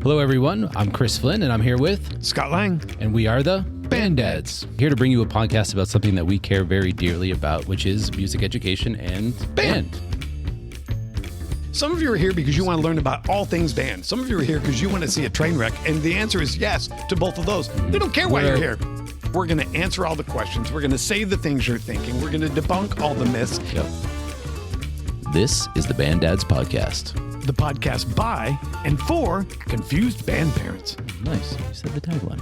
Hello, everyone. I'm Chris Flynn, and I'm here with Scott Lang, and we are the Band Dads. Here to bring you a podcast about something that we care very dearly about, which is music education and band. Some of you are here because you want to learn about all things band. Some of you are here because you want to see a train wreck, and the answer is yes to both of those. We don't care why you're here. We're going to answer all the questions. We're going to say the things you're thinking. We're going to debunk all the myths. Yep. This is the Band Dads Podcast. The podcast by and for confused band parents. Nice. You said the tagline.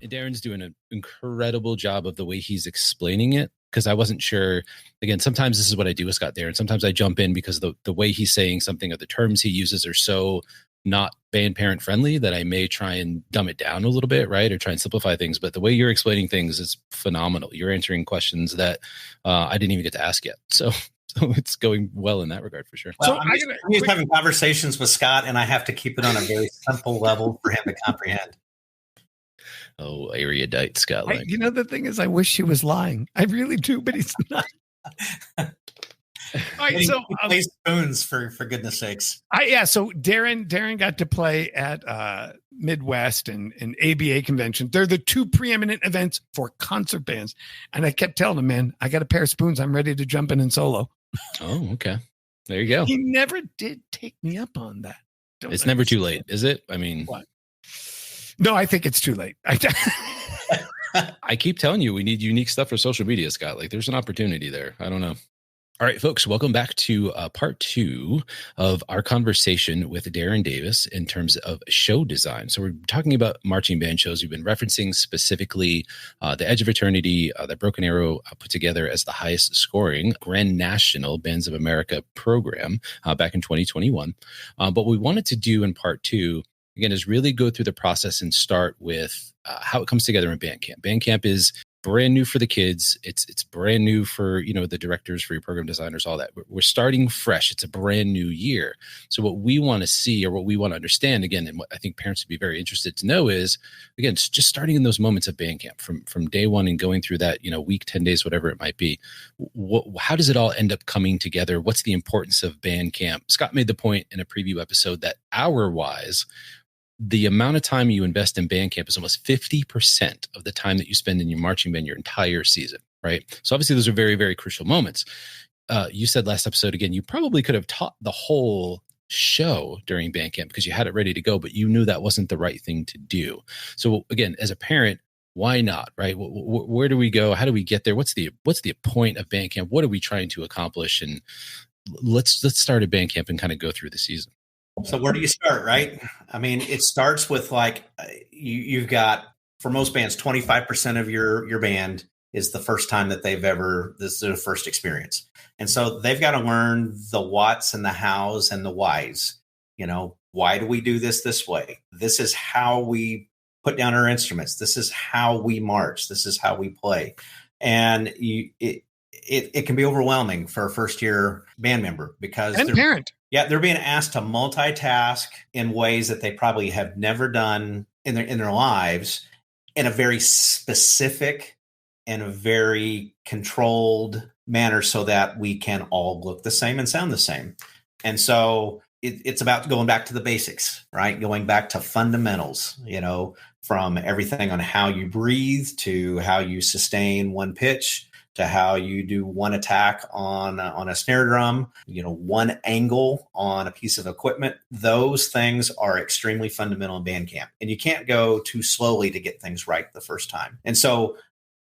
Darrin's doing an incredible job of the way he's explaining it, because I wasn't sure. Again, sometimes this is what I do with Scott Darrin. Sometimes I jump in because the way he's saying something or the terms he uses are so not band parent friendly that I may try and dumb it down a little bit, right? Or try and simplify things. But the way you're explaining things is phenomenal. You're answering questions that I didn't even get to ask yet. So it's going well in that regard for sure. Well, So I'm just having conversations with Scott, and I have to keep it on a very simple level for him to comprehend. Oh, erudite Scott Lang. You know, the thing is, I wish she was lying. I really do, but he's not. All right, so He plays spoons for goodness sakes. So Darrin got to play at Midwest and ABA convention. They're the two preeminent events for concert bands. And I kept telling him, man, I got a pair of spoons. I'm ready to jump in solo. Oh, okay. There you go. He never did take me up on that. It's never too late, is it? I mean, what? No, I think it's too late. I keep telling you, we need unique stuff for social media, Scott. Like, there's an opportunity there. I don't know. All right, folks, welcome back to part 2 of our conversation with Darrin Davis in terms of show design. So we're talking about marching band shows. We've been referencing specifically the Edge of Eternity that Broken Arrow put together as the highest scoring Grand National Bands of America program back in 2021. But what we wanted to do in part 2, again, is really go through the process and start with how it comes together in Bandcamp. Bandcamp is brand new for the kids. It's brand new for, the directors, for your program designers, all that. We're starting fresh. It's a brand new year. So what we want to see, or what we want to understand, again, and what I think parents would be very interested to know is, again, just starting in those moments of Bandcamp from day one and going through that, week, 10 days, whatever it might be. How does it all end up coming together? What's the importance of Bandcamp? Scott made the point in a preview episode that hour-wise, the amount of time you invest in Bandcamp is almost 50% of the time that you spend in your marching band your entire season, right? So obviously those are very, very crucial moments. You said last episode, again, you probably could have taught the whole show during Bandcamp because you had it ready to go, but you knew that wasn't the right thing to do. So again, as a parent, why not, right? Where do we go? How do we get there? What's the point of Bandcamp? What are we trying to accomplish? And let's start at Bandcamp and kind of go through the season. So where do you start, right? I mean, it starts with you've got, for most bands, 25% of your band is the first time that this is their first experience. And so they've got to learn the whats and the hows and the whys. Why do we do this way? This is how we put down our instruments. This is how we march. This is how we play. And it can be overwhelming for a first year band member because parent. Yeah, they're being asked to multitask in ways that they probably have never done in their lives, in a very specific and a very controlled manner so that we can all look the same and sound the same. And so it's about going back to the basics, right? Going back to fundamentals, from everything on how you breathe to how you sustain one pitch, to how you do one attack on a snare drum, one angle on a piece of equipment. Those things are extremely fundamental in Bandcamp. And you can't go too slowly to get things right the first time. And so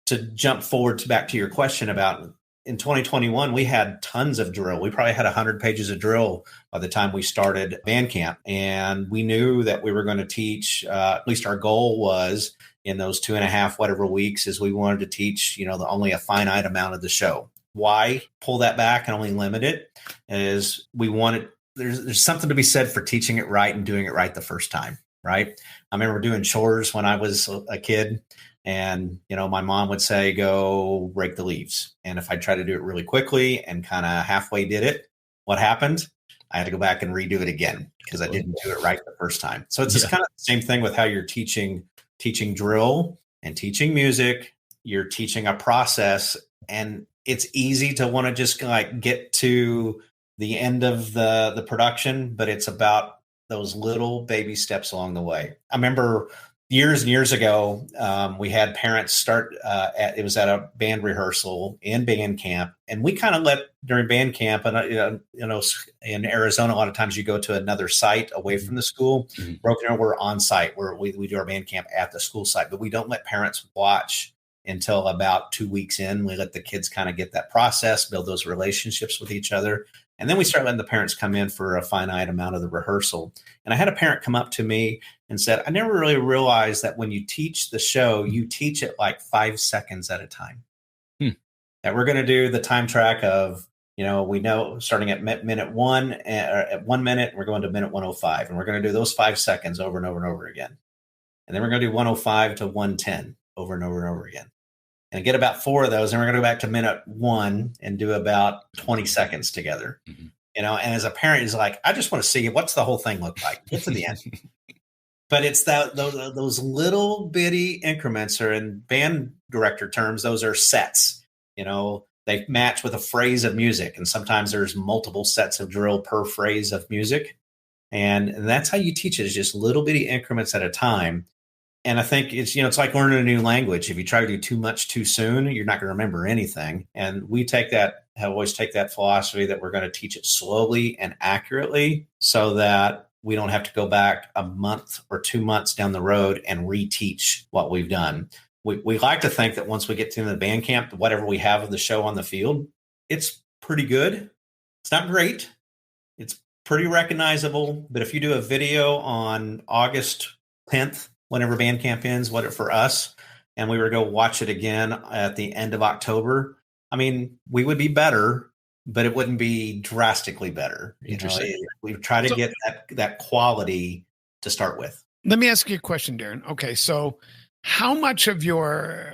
to jump forward back to your question about in 2021, we had tons of drill. We probably had 100 pages of drill by the time we started Bandcamp. And we knew that we were going to teach, at least our goal was, in those 2.5 whatever weeks, is we wanted to teach, only a finite amount of the show. Why pull that back and only limit it? Is we wanted, there's something to be said for teaching it right and doing it right the first time, right? I remember doing chores when I was a kid, and, my mom would say, go rake the leaves. And if I tried to do it really quickly and kind of halfway did it, what happened? I had to go back and redo it again because I didn't do it right the first time. So it's just kind of the same thing with how you're teaching drill and teaching music. You're teaching a process, and it's easy to want to just get to the end of the production, but it's about those little baby steps along the way. I remember years and years ago, we had parents start it was at a band rehearsal in band camp, and we kind of let during band camp, and in Arizona, a lot of times you go to another site away from the school. Broken Arrow, we're on site where we do our band camp at the school site, but we don't let parents watch until about 2 weeks in. We let the kids kind of get that process, build those relationships with each other. And then we start letting the parents come in for a finite amount of the rehearsal. And I had a parent come up to me and said, I never really realized that when you teach the show, you teach it like 5 seconds at a time. That we're going to do the time track of, we know starting at minute 1, at 1 minute, we're going to minute 105. And we're going to do those 5 seconds over and over and over again. And then we're going to do 105 to 110 over and over and over again. And get about 4 of those, and we're going to go back to minute 1 and do about 20 seconds together. And as a parent, he's like, I just want to see what's the whole thing look like. Get to the end. But it's those little bitty increments, or in band director terms, those are sets. They match with a phrase of music, and sometimes there's multiple sets of drill per phrase of music. And that's how you teach it, is just little bitty increments at a time. And I think it's like learning a new language. If you try to do too much too soon, you're not going to remember anything. And we have always take that philosophy that we're going to teach it slowly and accurately, so that we don't have to go back a month or 2 months down the road and reteach what we've done. We like to think that once we get to the band camp, whatever we have of the show on the field, it's pretty good. It's not great. It's pretty recognizable. But if you do a video on August 10th, whenever band camp ends, for us, and we were to go watch it again at the end of October, I mean, we would be better, but it wouldn't be drastically better. Interesting. We try to get that quality to start with. Let me ask you a question, Darrin. Okay, so how much of your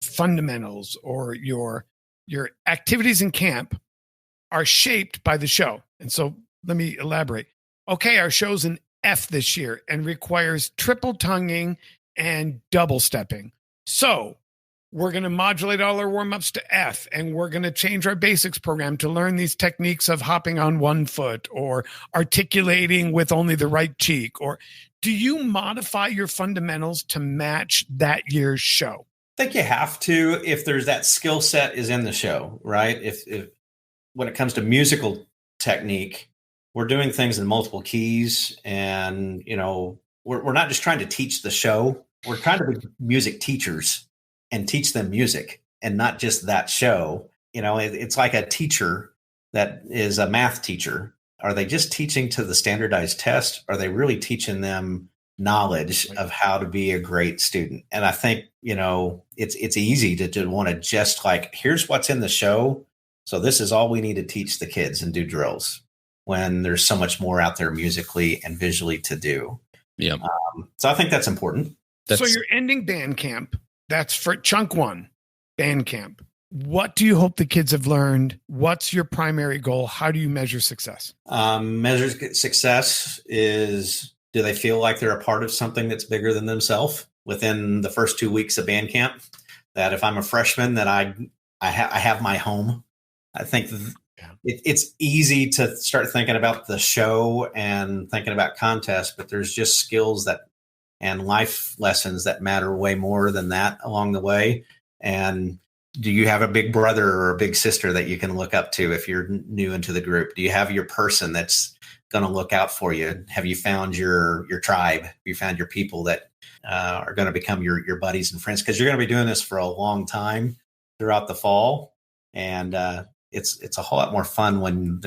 fundamentals or your activities in camp are shaped by the show? And so let me elaborate. Okay, our show's an F this year and requires triple tonguing and double stepping. So we're going to modulate all our warm-ups to F, and we're going to change our basics program to learn these techniques of hopping on one foot or articulating with only the right cheek. Or do you modify your fundamentals to match that year's show? I think you have to, if there's that skill set is in the show, right? If when it comes to musical technique, we're doing things in multiple keys, and we're not just trying to teach the show. We're trying to be music teachers and teach them music, and not just that show. It's like a teacher that is a math teacher. Are they just teaching to the standardized test? Are they really teaching them knowledge of how to be a great student? And I think it's easy to want to just like, here's what's in the show, so this is all we need to teach the kids and do drills, when there's so much more out there musically and visually to do. Yeah. So I think that's important. So you're ending band camp. That's for chunk 1, band camp. What do you hope the kids have learned? What's your primary goal? How do you measure success? Measure success is, do they feel like they're a part of something that's bigger than themselves within the first 2 weeks of band camp? That if I'm a freshman, that I have my home. I think it's easy to start thinking about the show and thinking about contests, but there's just skills and life lessons that matter way more than that along the way. And do you have a big brother or a big sister that you can look up to if you're new into the group? Do you have your person that's going to look out for you? Have you found your tribe? Have you found your people that are going to become your buddies and friends? Because you're going to be doing this for a long time throughout the fall. And it's a whole lot more fun when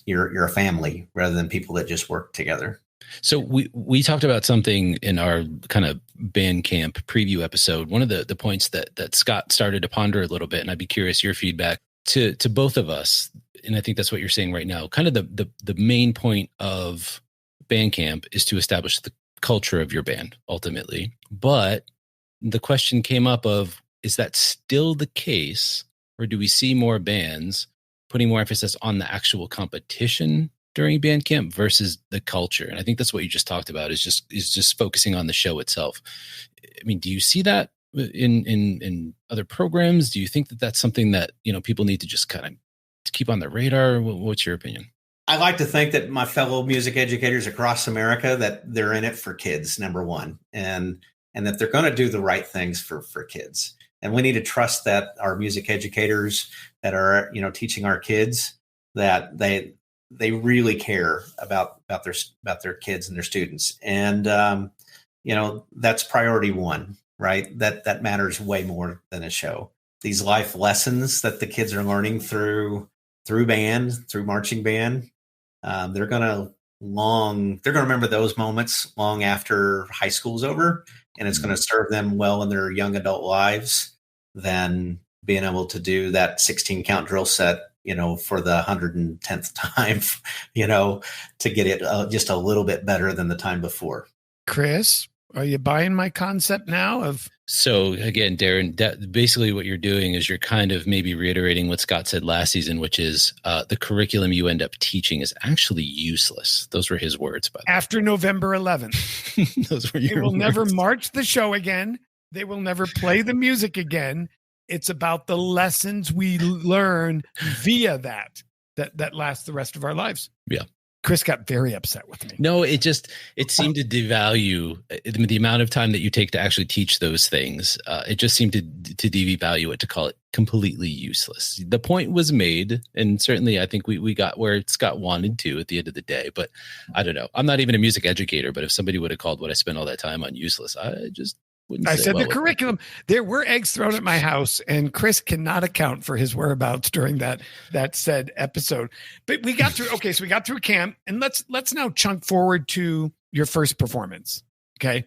you're a family rather than people that just work together. So we talked about something in our kind of band camp preview episode. One of the points that Scott started to ponder a little bit, and I'd be curious your feedback to both of us. And I think that's what you're saying right now. Kind of the main point of band camp is to establish the culture of your band ultimately. But the question came up of, is that still the case, or do we see more bands putting more emphasis on the actual competition during band camp versus the culture? And I think that's what you just talked about, is just focusing on the show itself. I mean, do you see that in other programs? Do you think that that's something that, people need to just kind of keep on their radar? What's your opinion? I like to think that my fellow music educators across America, that they're in it for kids, number one, and that they're going to do the right things for kids. And we need to trust that our music educators that are, teaching our kids, that they really care about their kids and their students. And, that's priority one, right? That matters way more than a show. These life lessons that the kids are learning through band, through marching band, they're going to remember those moments long after high school's over, and it's going to serve them well in their young adult lives than being able to do that 16 count drill set, for the 110th time, to get it just a little bit better than the time before. Chris, are you buying my concept now of? So again, Darrin, basically what you're doing is you're kind of maybe reiterating what Scott said last season, which is the curriculum you end up teaching is actually useless. Those were his words. By the way. After November 11th. Those were your They will words. never march the show again. They will never play the music again. It's about the lessons we learn via that lasts the rest of our lives. Yeah. Chris got very upset with me. No, it seemed to devalue the amount of time that you take to actually teach those things. It just seemed to devalue it, to call it completely useless. The point was made, and certainly I think we got where Scott wanted to at the end of the day. But I don't know. I'm not even a music educator, but if somebody would have called what I spent all that time on useless, I just wouldn't. I say said well the curriculum. There were eggs thrown at my house, and Chris cannot account for his whereabouts during that said episode. But we got through. Okay, so we got through camp, and let's now chunk forward to your first performance. Okay,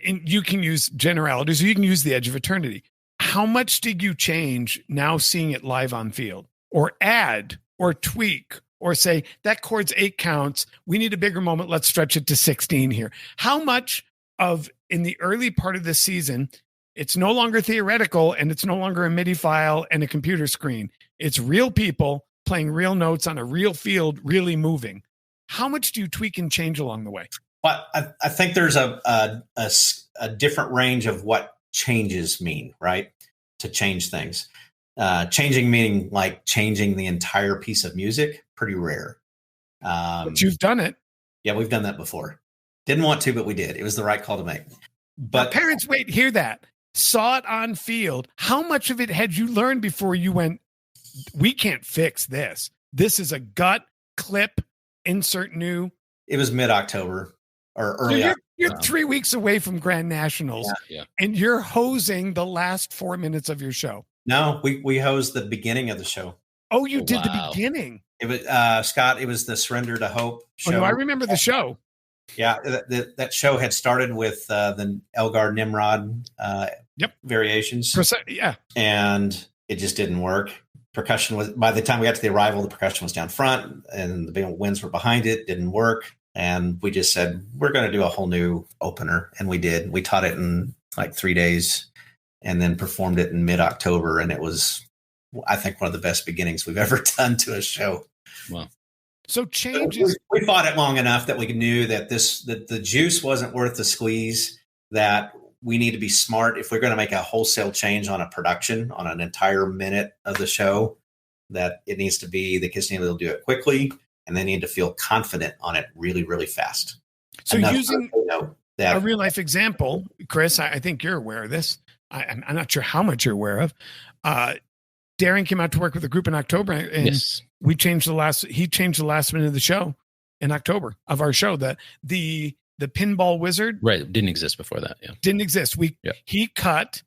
and you can use generalities, or you can use the edge of eternity. How much did you change now seeing it live on field, or add, or tweak, or say that chord's 8 counts? We need a bigger moment. Let's stretch it to 16 here. How much of in the early part of the season, it's no longer theoretical, and it's no longer a MIDI file and a computer screen. It's real people playing real notes on a real field, really moving. How much do you tweak and change along the way? Well, I think there's a different range of what changes mean, right? To change things. Changing meaning like changing the entire piece of music, pretty rare. But you've done it. Yeah, we've done that before. Didn't want to, but we did. It was the right call to make. But now, parents, hear that. Saw it on field. How much of it had you learned before you went, we can't fix this? This is a gut clip, insert new. It was mid-October or early. So you're 3 weeks away from Grand Nationals, and you're hosing the last 4 minutes of your show. No, we hosed the beginning of the show. Oh, you did the beginning. It was Scott. It was the Surrender to Hope show. Oh, no, I remember the show. Yeah, that show had started with the Elgar Nimrod variations. Yeah. And it just didn't work. Percussion was, by the time we got to the arrival, the percussion was down front and the winds were behind it. Didn't work. And we just said, we're going to do a whole new opener. And we did. We taught it in like 3 days and then performed it in mid-October. And it was, I think, one of the best beginnings we've ever done to a show. Wow. So changes. We fought it long enough that we knew that that the juice wasn't worth the squeeze, that we need to be smart. If we're going to make a wholesale change on a production, on an entire minute of the show, that it needs to be, the kids need to be able to do it quickly, and they need to feel confident on it really, really fast. So using a real life example, Chris, I think you're aware of this. I'm not sure how much you're aware of. Darrin came out to work with a group in October, and he changed the last minute of the show in October of our show. The Pinball Wizard, right, didn't exist before that. Yeah, didn't exist. He cut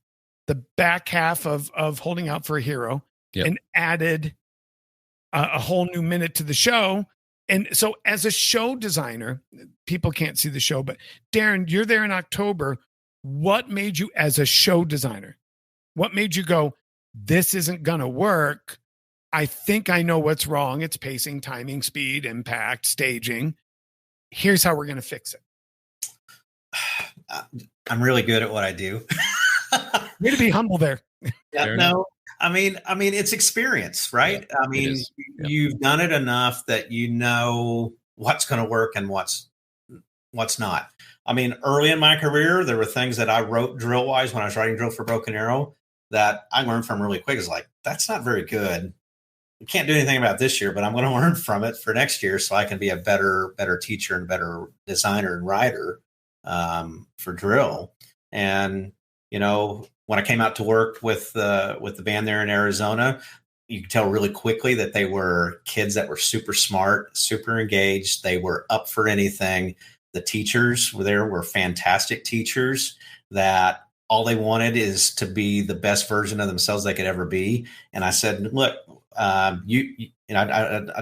the back half of Holding Out for a Hero and added a whole new minute to the show. And so, as a show designer, people can't see the show, but Darrin, you're there in October. What made you, as a show designer, what made you go, this isn't going to work? I think I know what's wrong. It's pacing, timing, speed, impact, staging. Here's how we're going to fix it. I'm really good at what I do. Way to be humble there. Yeah, no, I mean, it's experience, right? Yeah, I mean, you've done it enough that you know what's going to work and what's not. I mean, early in my career, there were things that I wrote drill-wise when I was writing drill for Broken Arrow that I learned from really quick. It's like, that's not very good. can't do anything about this year, but I'm going to learn from it for next year so I can be a better teacher and better designer and writer for drill. And, when I came out to work with the band there in Arizona, you could tell really quickly that they were kids that were super smart, super engaged. They were up for anything. The teachers were fantastic teachers that all they wanted is to be the best version of themselves they could ever be. And I said, look, I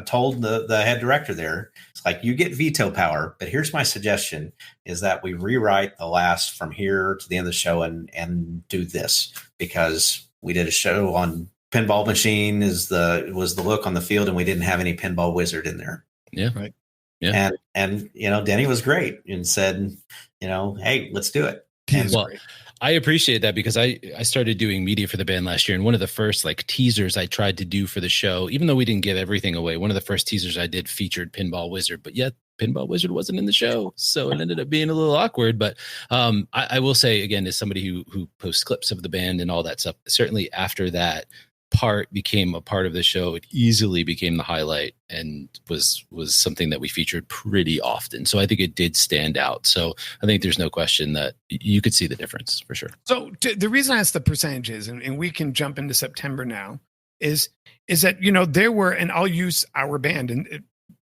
told the head director there, it's like, you get veto power, but here's my suggestion is that we rewrite the last from here to the end of the show and do this, because we did a show on pinball machine was the look on the field, and we didn't have any pinball wizard in there. Yeah. Right. Yeah. And Denny was great and said, hey, let's do it. I appreciate that, because I started doing media for the band last year. And one of the first teasers I tried to do for the show, even though we didn't give everything away, one of the first teasers I did featured Pinball Wizard, but yet Pinball Wizard wasn't in the show. So it ended up being a little awkward. But I will say, again, as somebody who posts clips of the band and all that stuff, certainly after that part became a part of the show, it easily became the highlight and was something that we featured pretty often. So I think it did stand out. So I think there's no question that you could see the difference for sure. So the reason I asked the percentages, and we can jump into September now, is that, there were, and I'll use our band, and it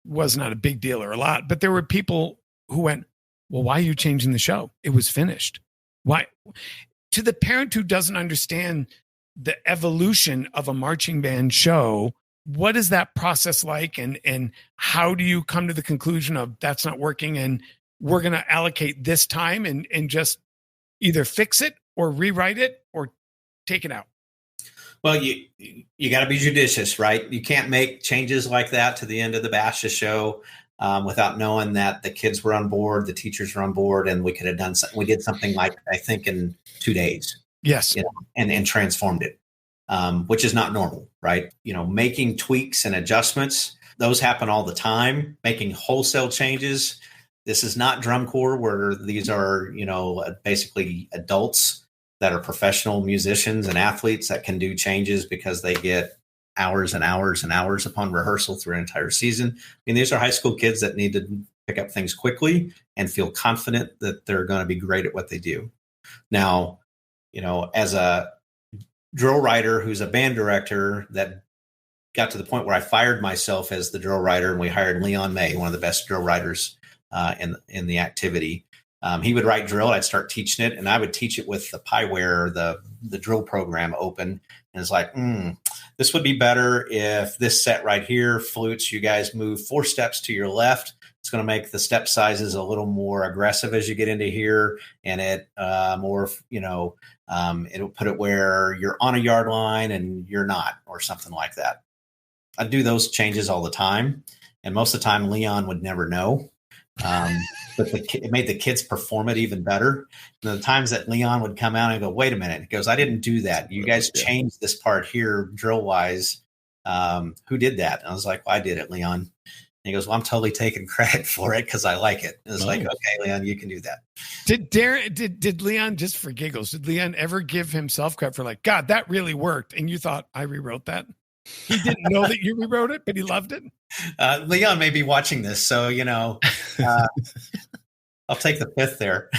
was not a big deal or a lot, but there were people who went, well, why are you changing the show? It was finished. Why? To the parent who doesn't understand the evolution of a marching band show, what is that process like? And how do you come to the conclusion of that's not working and we're going to allocate this time and just either fix it or rewrite it or take it out? Well, you got to be judicious, right? You can't make changes like that to the end of the Basha show without knowing that the kids were on board, the teachers were on board, and we could have done something. We did something like, I think, in 2 days. Yes. And transformed it, which is not normal, right? Making tweaks and adjustments, those happen all the time. Making wholesale changes. This is not drum corps where these are, basically adults that are professional musicians and athletes that can do changes because they get hours and hours and hours upon rehearsal through an entire season. These are high school kids that need to pick up things quickly and feel confident that they're going to be great at what they do. Now, as a drill writer who's a band director, that got to the point where I fired myself as the drill writer, and we hired Leon May, one of the best drill writers in the activity. He would write drill, I'd start teaching it, and I would teach it with the Pieware, the drill program open. And it's like, this would be better if this set right here, flutes, you guys move 4 steps to your left. It's going to make the step sizes a little more aggressive as you get into here, and it it'll put it where you're on a yard line and you're not, or something like that. I do those changes all the time, and most of the time Leon would never know, but it made the kids perform it even better. And the times that Leon would come out and go, "Wait a minute," he goes, "I didn't do that. You guys changed this part here drill wise. Who did that?" And I was like, "Well, I did it, Leon." And he goes, "Well, I'm totally taking credit for it because I like it." And it's like, "Okay, Leon, you can do that." Did Leon, just for giggles, did Leon ever give himself credit for God, that really worked? And you thought, I rewrote that? He didn't know that you rewrote it, but he loved it. Leon may be watching this, so I'll take the fifth there.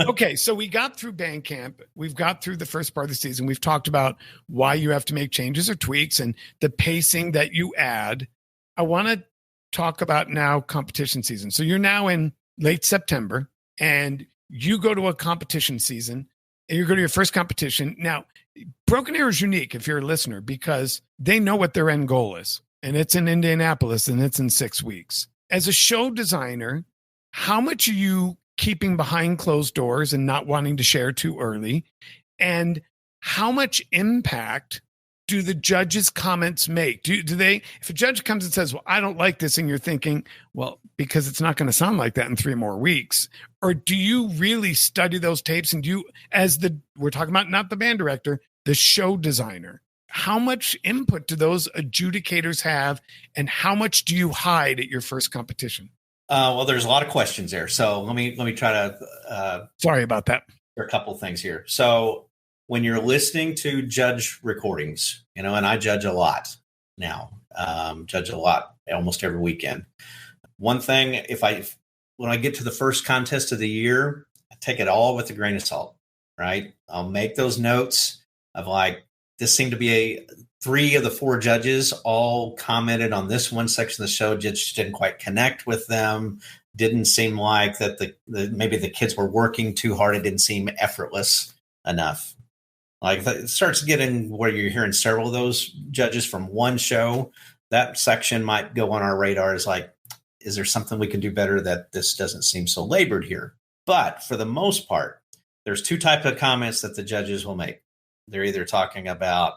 Okay, so we got through band camp. We've got through the first part of the season. We've talked about why you have to make changes or tweaks and the pacing that you add. I want to talk about now competition season. So you're now in late September and you go to a competition season and you go to your first competition. Now, Broken Arrow is unique if you're a listener because they know what their end goal is, and it's in Indianapolis and it's in 6 weeks. As a show designer, how much are you keeping behind closed doors and not wanting to share too early? And how much impact do the judges' comments make? Do they, if a judge comes and says, "Well, I don't like this," and you're thinking, well, because it's not going to sound like that in 3 more weeks, or do you really study those tapes? And do you, we're talking about not the band director, the show designer, how much input do those adjudicators have, and how much do you hide at your first competition? Well, there's a lot of questions there. So let me try to. Sorry about that. There are a couple of things here. So when you're listening to judge recordings, and I judge a lot, now. Judge a lot almost every weekend. One thing, when I get to the first contest of the year, I take it all with a grain of salt, right? I'll make those notes of like, this seemed to be 3 of the 4 judges all commented on this one section of the show, just didn't quite connect with them. Didn't seem like that maybe the kids were working too hard. It didn't seem effortless enough. Like it starts getting where you're hearing several of those judges from one show, that section might go on our radar as like, is there something we can do better that this doesn't seem so labored here? But for the most part, there's 2 types of comments that the judges will make. They're either talking about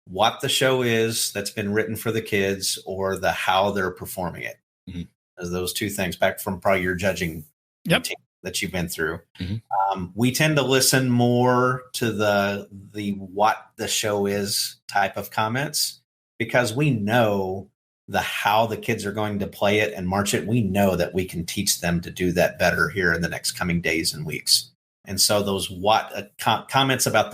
what the show is that's been written for the kids or how they're performing it. Mm-hmm. Those 2 things back from probably your judging routine that you've been through. Mm-hmm. We tend to listen more to the what the show is type of comments because we know how the kids are going to play it and march it. We know that we can teach them to do that better here in the next coming days and weeks. And so those comments about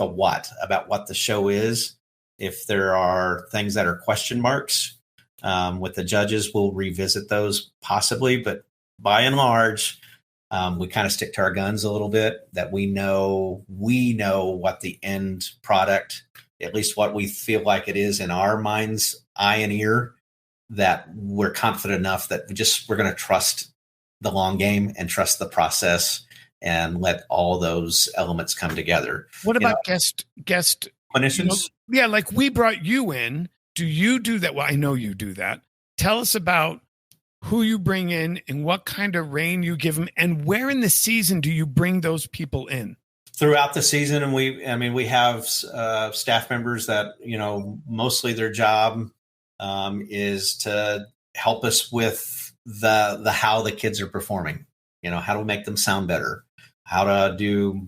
about what the show is, if there are things that are question marks with the judges, we'll revisit those possibly. But by and large, we kind of stick to our guns a little bit, that we know what the end product, at least what we feel like it is in our mind's eye and ear, that we're confident enough that we're going to trust the long game and trust the process and let all those elements come together. What about guest clinicians? Like we brought you in. Do you do that? Well, I know you do that. Tell us about who you bring in and what kind of rein you give them, and where in the season do you bring those people in? Throughout the season, and we have staff members that mostly their job is to help us with the how the kids are performing. How to make them sound better, how to do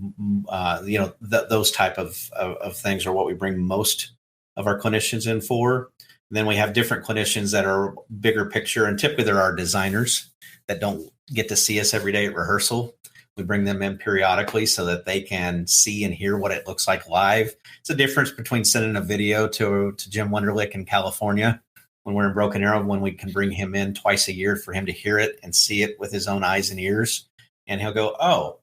those type of things are what we bring most of our clinicians in for. And then we have different clinicians that are bigger picture, and typically there are designers that don't get to see us every day at rehearsal. We bring them in periodically so that they can see and hear what it looks like live. It's a difference between sending a video to Jim Wunderlich in California when we're in Broken Arrow, when we can bring him in twice a year for him to hear it and see it with his own eyes and ears. And he'll go, oh,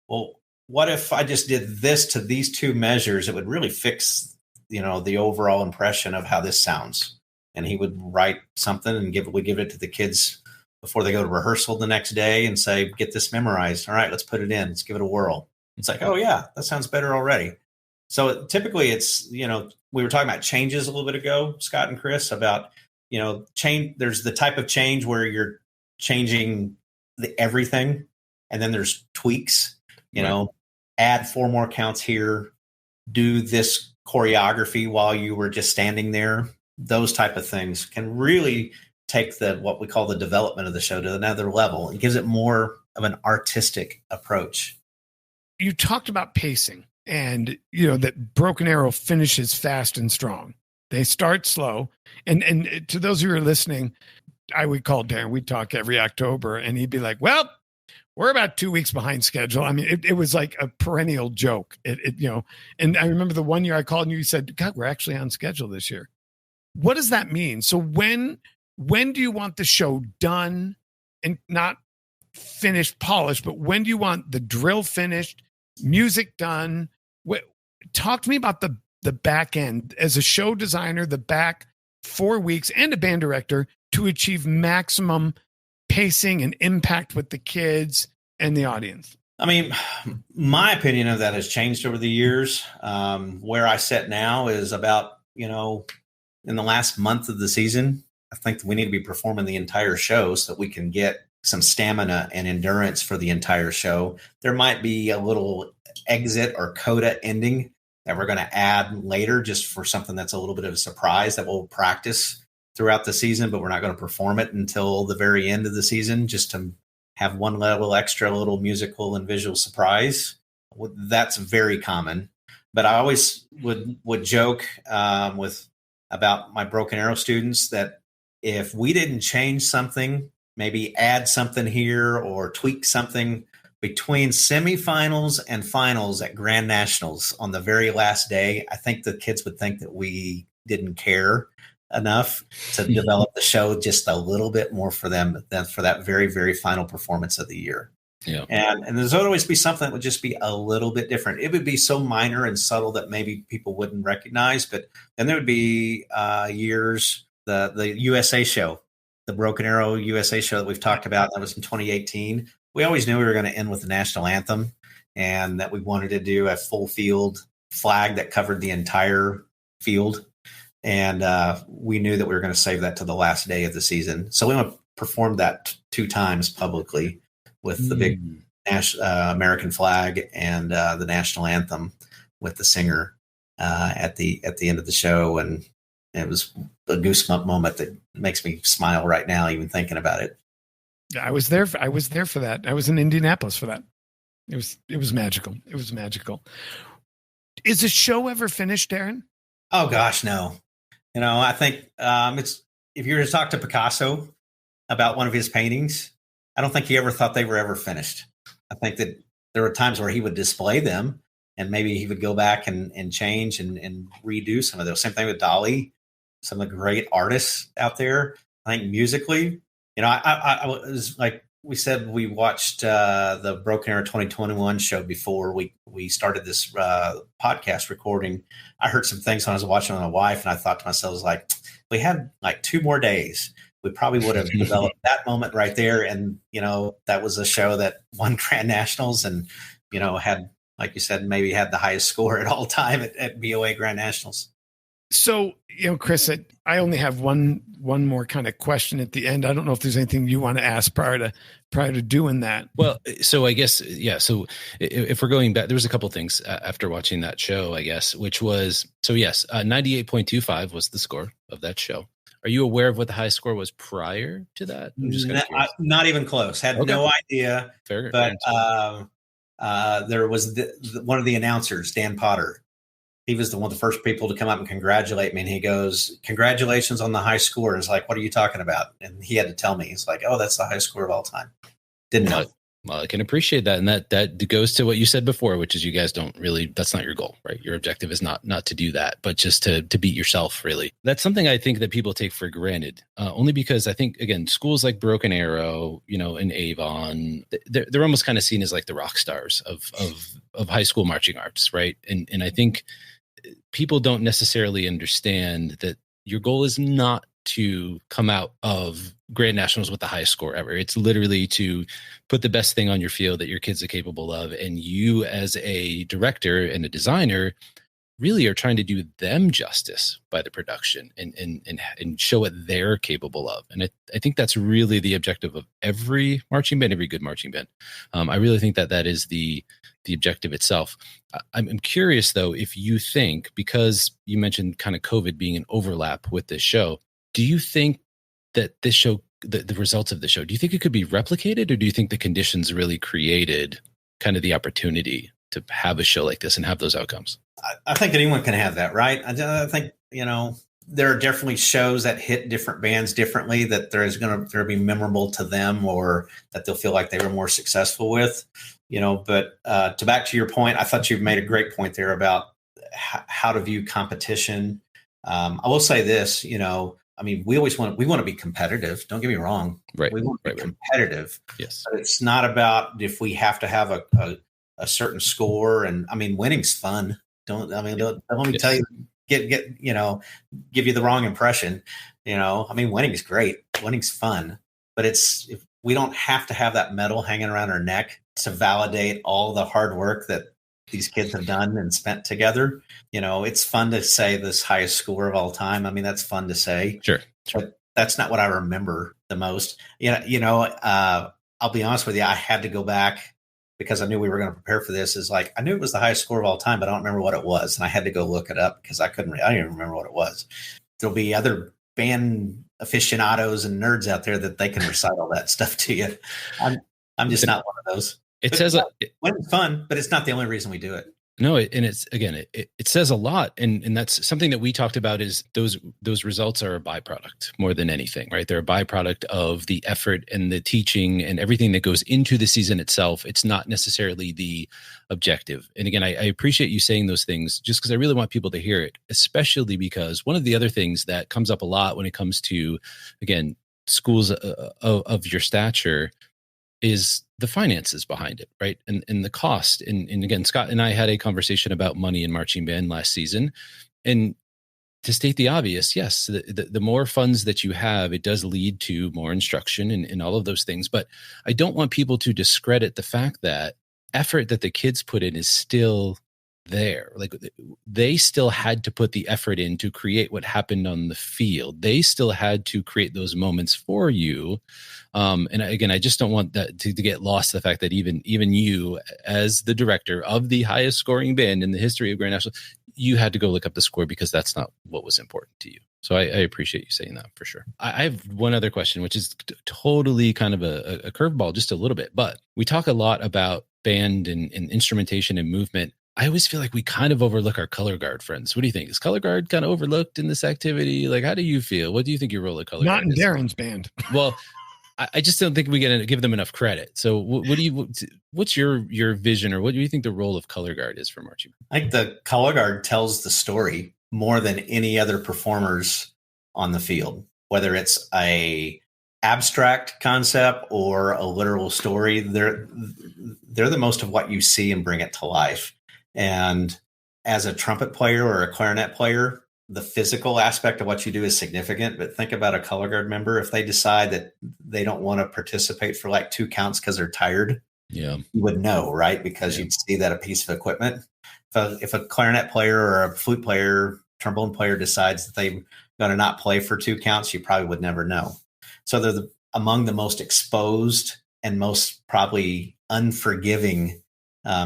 well, what if I just did this to these 2 measures? It would really fix, the overall impression of how this sounds. And he would write something and we give it to the kids before they go to rehearsal the next day and say, get this memorized. All right, let's put it in. Let's give it a whirl. It's like, oh yeah, that sounds better already. So typically it's, we were talking about changes a little bit ago, Scott and Chris, about, change. There's the type of change where you're changing everything. And then there's tweaks, add 4 more counts here, do this choreography while you were just standing there. Those type of things can really take what we call the development of the show to another level. It gives it more of an artistic approach. You talked about pacing and, that Broken Arrow finishes fast and strong. They start slow. And to those who are listening, I would call Darrin. We'd talk every October and he'd be like, well, we're about 2 weeks behind schedule. I mean, it was like a perennial joke, and I remember the one year I called and you said, God, we're actually on schedule this year. What does that mean? So when do you want the show done and not finished, polished, but when do you want the drill finished, music done? Talk to me about the back end as a show designer, the back 4 weeks, and a band director to achieve maximum pacing and impact with the kids and the audience. I mean, my opinion of that has changed over the years. Where I sit now is about, in the last month of the season, I think we need to be performing the entire show so that we can get some stamina and endurance for the entire show. There might be a little exit or coda ending that we're going to add later just for something that's a little bit of a surprise that we'll practice throughout the season, but we're not going to perform it until the very end of the season just to have one level extra, little musical and visual surprise. That's very common. But I always would joke about my Broken Arrow students that if we didn't change something, maybe add something here or tweak something between semifinals and finals at Grand Nationals on the very last day, I think the kids would think that we didn't care. enough to develop the show just a little bit more for them than for that very, very final performance of the year. Yeah. And there's always be something that would just be a little bit different. It would be so minor and subtle that maybe people wouldn't recognize. But then there would be years, the USA show, the Broken Arrow USA show that we've talked about, that was in 2018. We always knew we were going to end with the national anthem and that we wanted to do a full field flag that covered the entire field. And we knew that we were going to save that to the last day of the season. So we performed that 2 times publicly with the big American flag and the national anthem with the singer at the end of the show. And it was a goosebump moment that makes me smile right now, even thinking about it. I was there for that. I was in Indianapolis for that. It was magical. It was magical. Is the show ever finished, Darrin? Oh gosh, no. I think it's, if you were to talk to Picasso about one of his paintings, I don't think he ever thought they were ever finished. I think that there were times where he would display them and maybe he would go back and change and redo some of those. Same thing with Dali, some of the great artists out there. I think musically, I was like we said, we watched the Broken Arrow 2021 show before we started this podcast recording. I heard some things when I was watching with my wife, and I thought to myself, I was like, we had like 2 more days, we probably would have developed that moment right there. And, that was a show that won Grand Nationals and, had, like you said, maybe had the highest score at all time at BOA Grand Nationals. So, Chris, I only have one more kind of question at the end. I don't know if there's anything you want to ask prior to doing that. Well, so I guess, yeah. So if we're going back, there was a couple of things after watching that show, I guess, which was, so yes, 98.25 was the score of that show. Are you aware of what the highest score was prior to that? I'm just not even close. Had no idea. Fair, but there was one of the announcers, Dan Potter. He was one of the first people to come up and congratulate me. And he goes, "Congratulations on the high score." And it's like, "What are you talking about?" And he had to tell me. He's like, "Oh, that's the highest score of all time." Didn't know. Well, I can appreciate that. And that goes to what you said before, which is you guys don't really, that's not your goal, right? Your objective is not to do that, but just to beat yourself, really. That's something I think that people take for granted, only because I think, again, schools like Broken Arrow, and Avon, they're almost kind of seen as like the rock stars of high school marching arts, right? And I think people don't necessarily understand that your goal is not to come out of Grand Nationals with the highest score ever. It's literally to put the best thing on your field that your kids are capable of. And you as a director and a designer really are trying to do them justice by the production and show what they're capable of. And I think that's really the objective of every marching band, every good marching band. I really think that is the objective itself. I'm curious though, if you think, because you mentioned kind of COVID being an overlap with this show, do you think that this show, the results of the show, do you think it could be replicated, or do you think the conditions really created kind of the opportunity to have a show like this and have those outcomes? I think anyone can have that, right? I think, there are definitely shows that hit different bands differently, that there's going to be memorable to them or that they'll feel like they were more successful with, but to back to your point, I thought you've made a great point there about how to view competition. I will say this, we always want to be competitive. Don't get me wrong. Right. We want to be competitive. Yes. But it's not about if we have to have a certain score. And winning's fun. Don't let me tell you, give you the wrong impression. Winning is great. Winning's fun, but if we don't have to have that medal hanging around our neck to validate all the hard work that these kids have done and spent together. It's fun to say this highest score of all time. That's fun to say. Sure. But that's not what I remember the most. I'll be honest with you. I had to go back because I knew we were going to prepare for this. I knew it was the highest score of all time, but I don't remember what it was. And I had to go look it up because I didn't even remember what it was. There'll be other band aficionados and nerds out there that they can recite all that stuff to you. I'm just not one of those. It says it's fun, but it's not the only reason we do it. No, and it's again, it says a lot, and that's something that we talked about. Is those results are a byproduct more than anything, right? They're a byproduct of the effort and the teaching and everything that goes into the season itself. It's not necessarily the objective. And again, I appreciate you saying those things, just because I really want people to hear it, especially because one of the other things that comes up a lot when it comes to, again, schools of your stature is the finances behind it, right? And the cost. And again, Scott and I had a conversation about money in marching band last season. And to state the obvious, yes, the more funds that you have, it does lead to more instruction and all of those things. But I don't want people to discredit the fact that effort that the kids put in is still there. Like, they still had to put the effort in to create what happened on the field. They still had to create those moments for you. And again, I just don't want that to get lost, the fact that even you, as the director of the highest scoring band in the history of Grand National, you had to go look up the score because that's not what was important to you. So I appreciate you saying that for sure. I have one other question, which is totally kind of a curveball, just a little bit, but we talk a lot about band and instrumentation and movement. I always feel like we kind of overlook our color guard friends. What do you think? Is color guard kind of overlooked in this activity? Like, how do you feel? What do you think your role of color guard is? Not in Darrin's band. Well, I just don't think we get to give them enough credit. So what's your vision, or what do you think the role of color guard is for marching? I think the color guard tells the story more than any other performers on the field, whether it's a abstract concept or a literal story. They're the most of what you see and bring it to life. And as a trumpet player or a clarinet player, the physical aspect of what you do is significant. But think about a color guard member. If they decide that they don't want to participate for like 2 counts because they're tired, yeah, you would know, right? Because you'd see that a piece of equipment. If a clarinet player or a flute player, trombone player decides that they're going to not play for 2 counts, you probably would never know. So they're among the most exposed and most probably unforgiving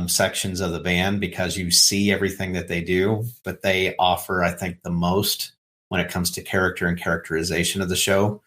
sections of the band, because you see everything that they do, but they offer, I think, the most when it comes to character and characterization of the show.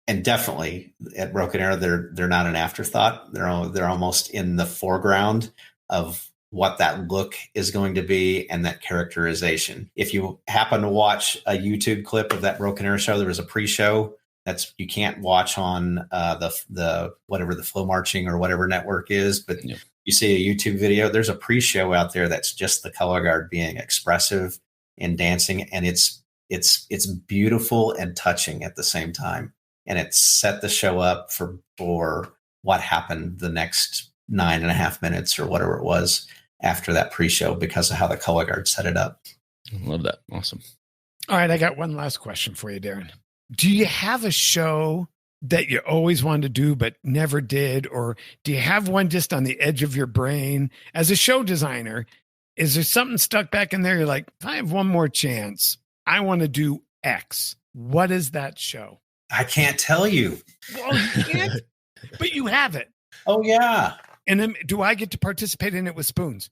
And definitely at Broken Arrow, they're not an afterthought. They're almost in the foreground of what that look is going to be and that characterization. If you happen to watch a YouTube clip of that Broken Arrow show, there was a pre-show that's you can't watch on the whatever the Flow Marching or whatever network is, but yeah. You see a YouTube video, there's a pre-show out there that's just the color guard being expressive and dancing, and it's beautiful and touching at the same time. And it set the show up for what happened the next 9.5 minutes or whatever it was after that pre-show, because of how the color guard set it up. I love that. Awesome. All right, I got one last question for you, Darrin. Do you have a show that you always wanted to do but never did? Or do you have one just on the edge of your brain? As a show designer, is there something stuck back in there? You're like, if I have one more chance, I want to do X. What is that show? I can't tell you. Well, you can't, but you have it. Oh, yeah. And then do I get to participate in it with spoons?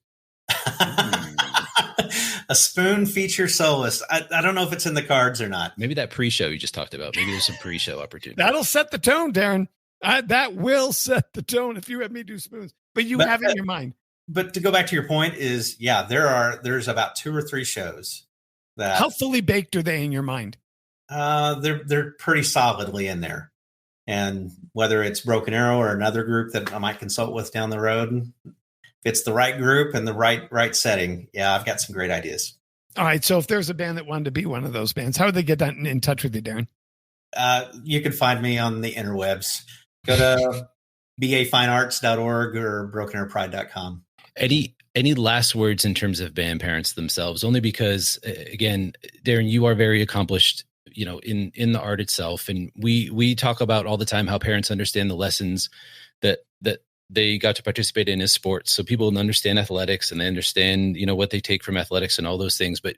A spoon feature soloist. I don't know if it's in the cards or not. Maybe that pre-show you just talked about. Maybe there's some pre-show opportunity. That'll set the tone, Darrin. That will set the tone if you have me do spoons. But have it in your mind. But to go back to your point is, yeah, there's about 2 or 3 shows that. How fully baked are they in your mind? They're pretty solidly in there. And whether it's Broken Arrow or another group that I might consult with down the road, if it's the right group and the right setting, yeah, I've got some great ideas. All right. So if there's a band that wanted to be one of those bands, how would they get in touch with you, Darrin? You can find me on the interwebs. Go to bafinearts.org or brokenarrowpride.com. Any last words in terms of band parents themselves? Only because, again, Darrin, you are very accomplished, in the art itself. And we talk about all the time how parents understand the lessons that they got to participate in as sports. So people understand athletics and they understand, what they take from athletics and all those things. But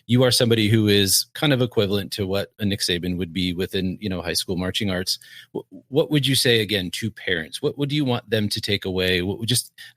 you are somebody who is kind of equivalent to what a Nick Saban would be within, high school marching arts. What would you say again to parents? What do you want them to take away?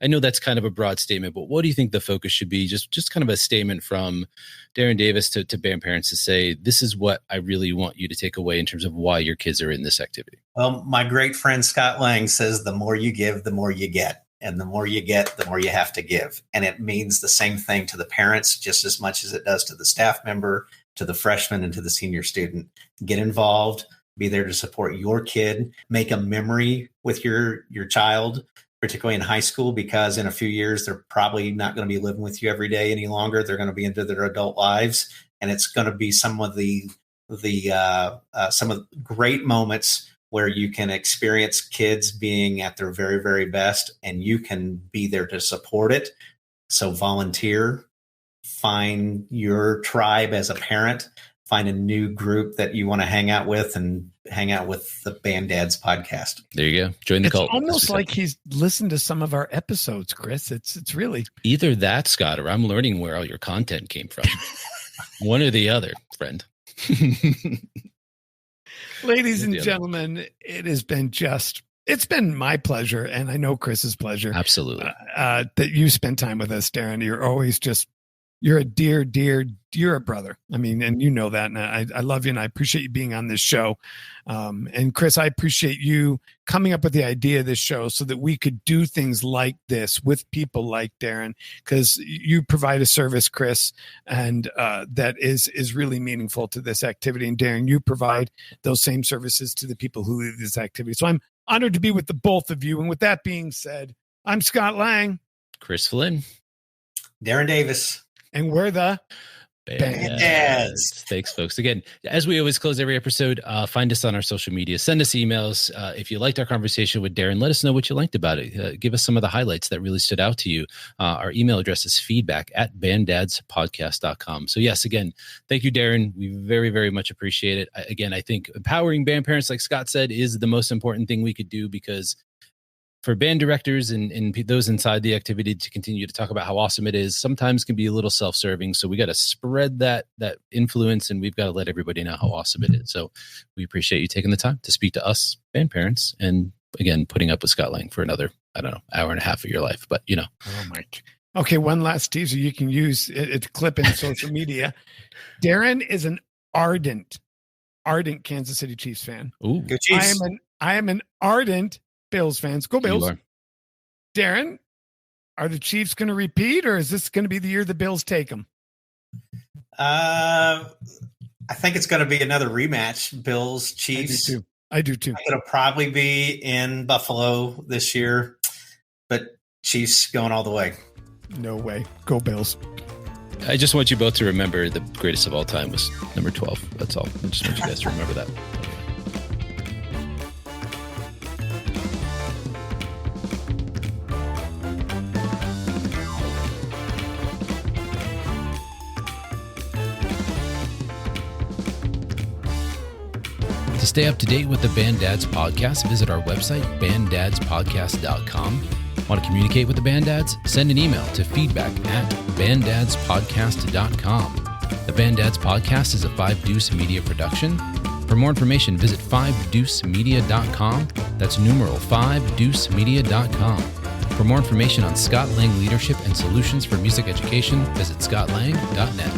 I know that's kind of a broad statement, but what do you think the focus should be? Just kind of a statement from Darrin Davis to band parents to say, this is what I really want you to take away in terms of why your kids are in this activity. Well, my great friend Scott Lang says, the more you give, the more you get. And the more you get, the more you have to give. And it means the same thing to the parents just as much as it does to the staff member, to the freshman, and to the senior student. Get involved, be there to support your kid, make a memory with your child, particularly in high school, because in a few years, they're probably not going to be living with you every day any longer. They're going to be into their adult lives. And it's going to be some of the great moments where you can experience kids being at their very, very best, and you can be there to support it. So volunteer, find your tribe as a parent, find a new group that you want to hang out with, and hang out with the Band Dads podcast. There you go. Join the cult. It's almost like he's listened to some of our episodes, Chris. It's really either that, Scott, or I'm learning where all your content came from. One or the other, friend. Ladies and gentlemen, it's been my pleasure, and I know Chris's pleasure. Absolutely. That you spend time with us, Darrin. You're always you're a dear, you're a brother. I mean, and you know that, and I love you, and I appreciate you being on this show. And Chris, I appreciate you coming up with the idea of this show so that we could do things like this with people like Darrin, because you provide a service, Chris, and that is really meaningful to this activity. And Darrin, you provide those same services to the people who lead this activity. So I'm honored to be with the both of you. And with that being said, I'm Scott Lang. Chris Flynn. Darrin Davis. And we're the Band Dads. Thanks, folks. Again, as we always close every episode, find us on our social media. Send us emails. If you liked our conversation with Darrin, let us know what you liked about it. Give us some of the highlights that really stood out to you. Our email address is feedback@banddadspodcast.com. So yes, again, thank you, Darrin. We very, very much appreciate it. Again, I think empowering band parents, like Scott said, is the most important thing we could do, because for band directors and those inside the activity to continue to talk about how awesome it is sometimes can be a little self-serving. So we got to spread that influence, and we've got to let everybody know how awesome it is. So we appreciate you taking the time to speak to us band parents, and again, putting up with Scott Lang for another, hour and a half of your life. But Oh my. Okay. One last teaser you can use it clip in social media. Darrin is an ardent Kansas City Chiefs fan. Ooh. Go Chiefs. I am an ardent Bills fans. Go Bills. Darrin, are the Chiefs going to repeat, or is this going to be the year the Bills take them? I think it's going to be another rematch. Bills, Chiefs. I do too. It'll probably be in Buffalo this year, but Chiefs going all the way. No way. Go Bills. I just want you both to remember the greatest of all time was number 12. That's all. I just want you guys to remember that. To stay up to date with the Band Dads podcast, visit our website, banddadspodcast.com. Want to communicate with the Band Dads? Send an email to feedback@banddadspodcast.com. The Band Dads podcast is a 5 Deuce Media production. For more information, visit 5deucemedia.com. That's numeral 5deucemedia.com. For more information on Scott Lang leadership and solutions for music education, visit scottlang.net.